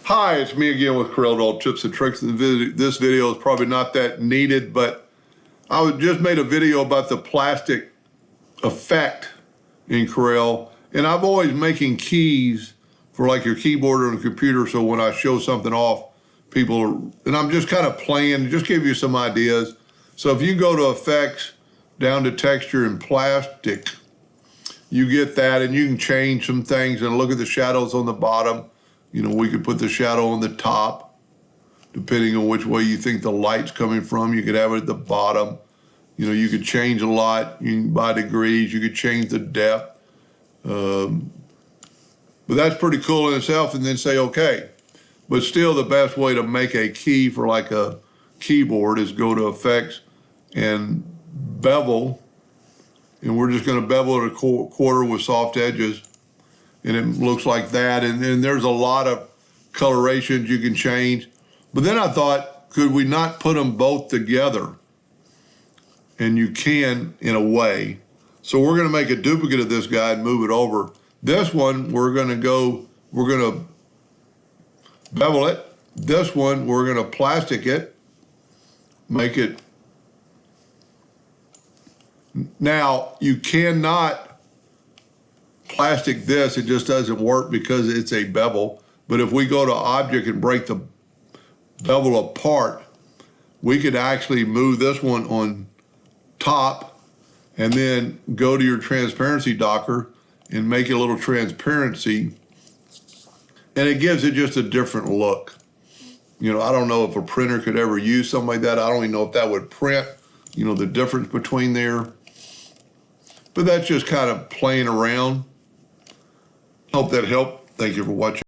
Hi, it's me again with Corel All Tips and Tricks. This video is probably not that needed, but I just made a video about the plastic effect in Corel. And I've always making keys for like your keyboard or a computer, so when I show something off, and I'm just kind of playing, just give you some ideas. So if you go to Effects, down to Texture and Plastic, you get that, and you can change some things and look at the shadows on the bottom. You know, we could put the shadow on the top, depending on which way you think the light's coming from. You could have it at the bottom. You know, you could change a lot by degrees. You could change the depth. But that's pretty cool in itself, and then say, okay. But still, the best way to make a key for like a keyboard is go to Effects and Bevel. And we're just going to bevel it a quarter with soft edges. And it looks like that. And then there's a lot of colorations you can change. But then I thought, could we not put them both together? And you can, in a way. So we're going to make a duplicate of this guy and move it over. This one, we're going to bevel it. This one, we're going to plastic it, make it. Now, you cannot plastic this, it just doesn't work because it's a bevel. But if we go to Object and break the bevel apart, we could actually move this one on top and then go to your transparency docker and make a little transparency. And it gives it just a different look. You know, I don't know if a printer could ever use something like that. I don't even know if that would print, you know, the difference between there. But that's just kind of playing around. Hope that helped. Thank you for watching.